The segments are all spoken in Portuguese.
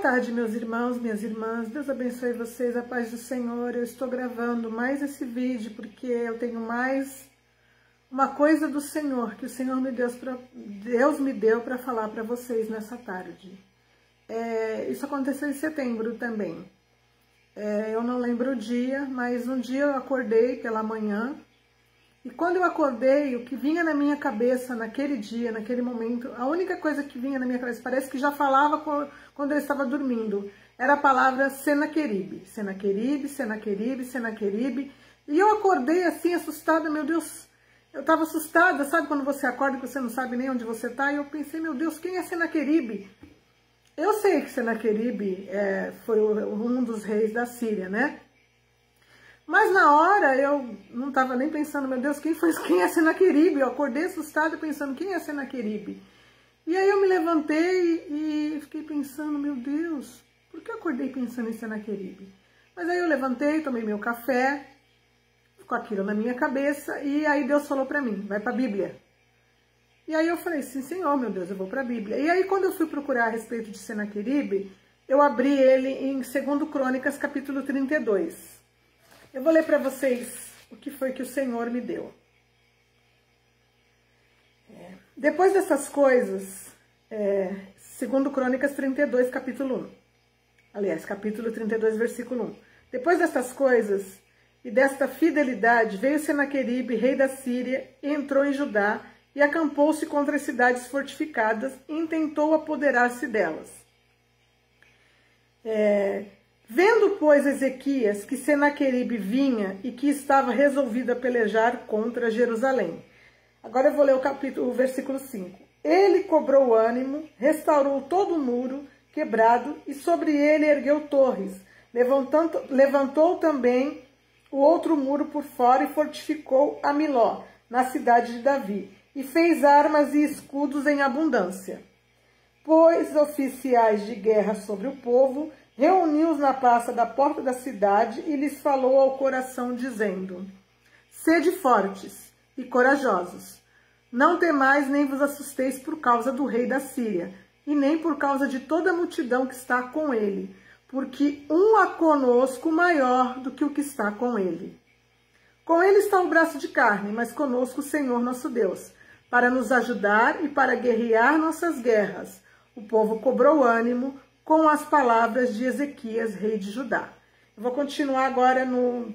tarde, meus irmãos, minhas irmãs. Deus abençoe vocês, a paz do Senhor. Eu estou gravando mais esse vídeo porque eu tenho mais uma coisa do Senhor que o Senhor Deus me deu para falar para vocês nessa tarde. Isso aconteceu em setembro também. Eu não lembro o dia, mas um dia eu acordei pela manhã e quando eu acordei, o que vinha na minha cabeça naquele dia, naquele momento, a única coisa que vinha na minha cabeça, parece que já falava quando eu estava dormindo, era a palavra Senaqueribe. Senaqueribe, Senaqueribe, Senaqueribe. E eu acordei assim, assustada, meu Deus, eu estava assustada, sabe quando você acorda e você não sabe nem onde você está? E eu pensei, meu Deus, quem é Senaqueribe? Eu sei que Senaqueribe foi um dos reis da Síria, né? Mas na hora eu não estava nem pensando, meu Deus, quem é Senaqueribe? Eu acordei assustada pensando, quem é Senaqueribe? E aí eu me levantei e fiquei pensando, meu Deus, por que eu acordei pensando em Senaqueribe? Mas aí eu levantei, tomei meu café, com aquilo na minha cabeça, e aí Deus falou para mim, vai para a Bíblia. E aí eu falei, sim, Senhor, meu Deus, eu vou para a Bíblia. E aí quando eu fui procurar a respeito de Senaqueribe, eu abri ele em 2 Crônicas, capítulo 32. Eu vou ler para vocês o que foi que o Senhor me deu. Depois dessas coisas, 2 Crônicas 32, capítulo 1. Aliás, capítulo 32, versículo 1. Depois dessas coisas e desta fidelidade, veio Senaqueribe, rei da Síria, e entrou em Judá e acampou-se contra as cidades fortificadas e intentou apoderar-se delas. Vendo, pois, Ezequias que Senaqueribe vinha e que estava resolvido a pelejar contra Jerusalém. Agora eu vou ler o versículo 5. Ele cobrou ânimo, restaurou todo o muro quebrado e sobre ele ergueu torres. Levantou também o outro muro por fora e fortificou a Miló, na cidade de Davi, e fez armas e escudos em abundância. Pôs oficiais de guerra sobre o povo, reuniu-os na praça da porta da cidade e lhes falou ao coração, dizendo: Sede fortes e corajosos, não temais nem vos assusteis por causa do rei da Síria, e nem por causa de toda a multidão que está com ele, porque um há conosco maior do que o que está com ele. Com ele está o braço de carne, mas conosco o Senhor nosso Deus, para nos ajudar e para guerrear nossas guerras. O povo cobrou ânimo com as palavras de Ezequias, rei de Judá. Eu vou continuar agora no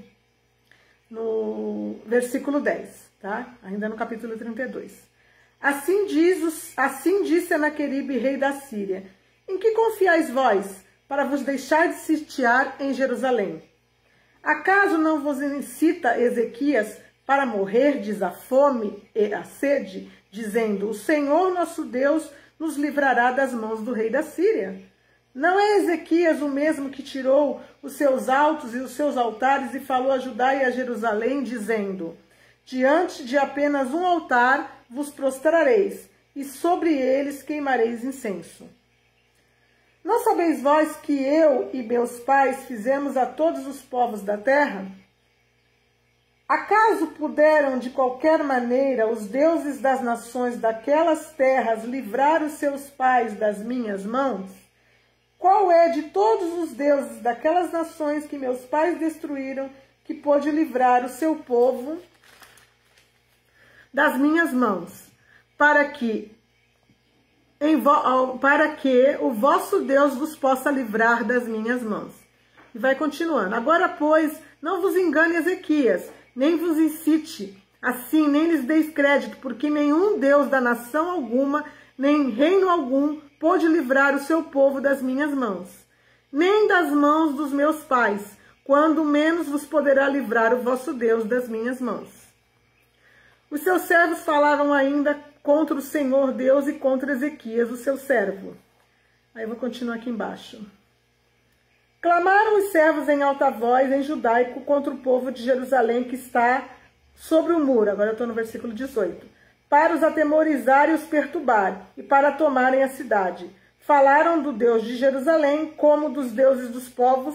versículo 10, tá? Ainda no capítulo 32. Assim diz Senaqueribe, rei da Síria: Em que confiais vós, para vos deixar de sitiar em Jerusalém? Acaso não vos incita Ezequias para morrerdes a fome e a sede, dizendo: O Senhor nosso Deus nos livrará das mãos do rei da Síria? Não é Ezequias o mesmo que tirou os seus altos e os seus altares e falou a Judá e a Jerusalém, dizendo: Diante de apenas um altar vos prostrareis, e sobre eles queimareis incenso? Não sabeis vós que eu e meus pais fizemos a todos os povos da terra? Acaso puderam de qualquer maneira os deuses das nações daquelas terras livrar os seus pais das minhas mãos? Qual é de todos os deuses daquelas nações que meus pais destruíram que pôde livrar o seu povo das minhas mãos, para que o vosso Deus vos possa livrar das minhas mãos? E vai continuando. Agora, pois, não vos engane Ezequias, nem vos incite, assim, nem lhes deis crédito, porque nenhum Deus da nação alguma, nem reino algum, pôde livrar o seu povo das minhas mãos, nem das mãos dos meus pais, quando menos vos poderá livrar o vosso Deus das minhas mãos. Os seus servos falavam ainda contra o Senhor Deus e contra Ezequias, o seu servo. Aí eu vou continuar aqui embaixo. Clamaram os servos em alta voz em judaico contra o povo de Jerusalém que está sobre o muro. Agora eu estou no versículo 18. Para os atemorizar e os perturbar, e para tomarem a cidade. Falaram do Deus de Jerusalém, como dos deuses dos povos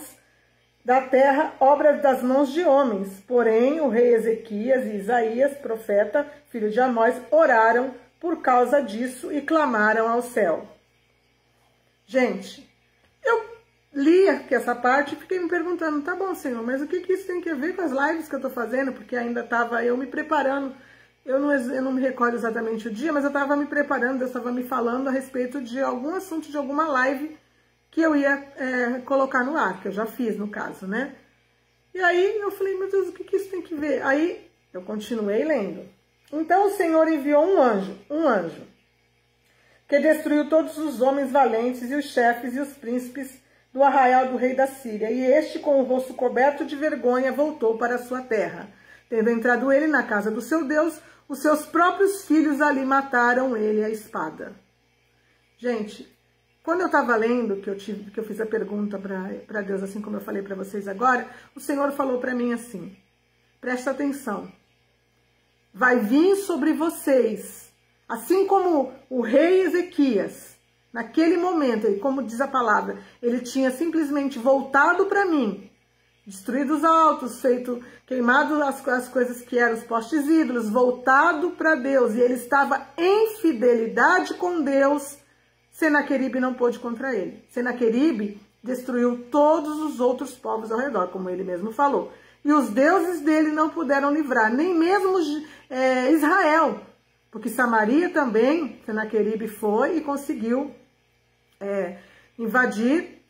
da terra, obras das mãos de homens. Porém, o rei Ezequias e Isaías, profeta, filho de Amós, oraram por causa disso e clamaram ao céu. Gente, eu li essa parte e fiquei me perguntando, tá bom, Senhor, mas o que isso tem a ver com as lives que eu tô fazendo? Porque ainda estava eu me preparando, eu não me recordo exatamente o dia, mas eu estava me preparando, Deus estava me falando a respeito de algum assunto, de alguma live que eu ia colocar no ar, que eu já fiz no caso, né? E aí eu falei, meu Deus, o que isso tem que ver? Aí eu continuei lendo. Então o Senhor enviou um anjo, que destruiu todos os homens valentes e os chefes e os príncipes do arraial do rei da Síria. E este, com o rosto coberto de vergonha, voltou para a sua terra. Tendo entrado ele na casa do seu Deus, os seus próprios filhos ali mataram ele à espada. Gente, quando eu estava lendo, que eu fiz a pergunta para Deus, assim como eu falei para vocês agora, o Senhor falou para mim assim, presta atenção, vai vir sobre vocês, assim como o rei Ezequias, naquele momento, e como diz a palavra, ele tinha simplesmente voltado para mim, destruído os altos, queimado as coisas que eram os postes ídolos, voltado para Deus, e ele estava em fidelidade com Deus. Senaqueribe não pôde contra ele. Senaqueribe destruiu todos os outros povos ao redor, como ele mesmo falou. E os deuses dele não puderam livrar, nem mesmo Israel. Porque Samaria também, Senaqueribe foi e conseguiu invadir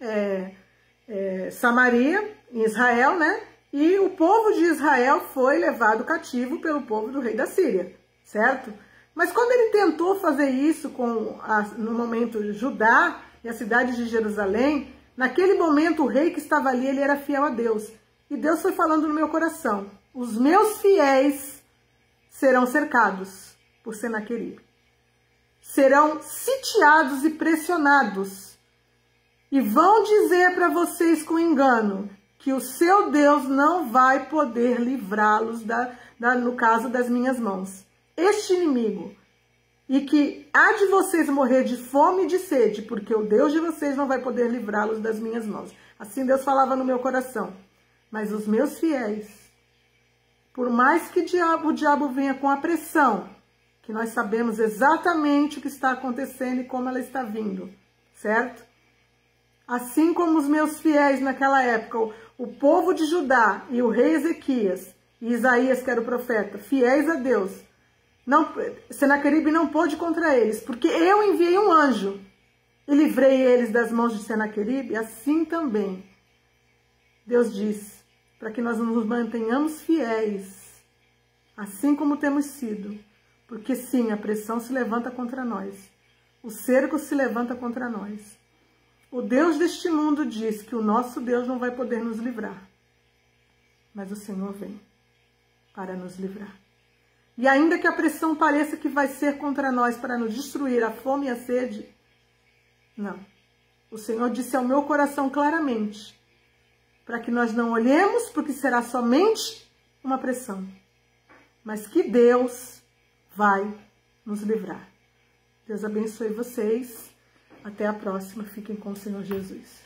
Samaria, em Israel, né? E o povo de Israel foi levado cativo pelo povo do rei da Síria, certo? Mas quando ele tentou fazer isso no momento Judá e a cidade de Jerusalém, naquele momento o rei que estava ali, ele era fiel a Deus. E Deus foi falando no meu coração, os meus fiéis serão cercados por Senaqueribe. Serão sitiados e pressionados. E vão dizer para vocês com engano que o seu Deus não vai poder livrá-los, no caso, das minhas mãos. Este inimigo, e que há de vocês morrer de fome e de sede, porque o Deus de vocês não vai poder livrá-los das minhas mãos. Assim Deus falava no meu coração. Mas os meus fiéis, por mais que o diabo venha com a pressão, que nós sabemos exatamente o que está acontecendo e como ela está vindo, certo? Assim como os meus fiéis naquela época, o povo de Judá e o rei Ezequias, e Isaías, que era o profeta, fiéis a Deus, Senaqueribe não pôde contra eles, porque eu enviei um anjo e livrei eles das mãos de Senaqueribe. Assim também Deus diz, para que nós nos mantenhamos fiéis, assim como temos sido, porque sim, a pressão se levanta contra nós, o cerco se levanta contra nós. O Deus deste mundo diz que o nosso Deus não vai poder nos livrar, mas o Senhor vem para nos livrar. E ainda que a pressão pareça que vai ser contra nós para nos destruir, a fome e a sede, não. O Senhor disse ao meu coração claramente, para que nós não olhemos, porque será somente uma pressão, mas que Deus vai nos livrar. Deus abençoe vocês. Até a próxima. Fiquem com o Senhor Jesus.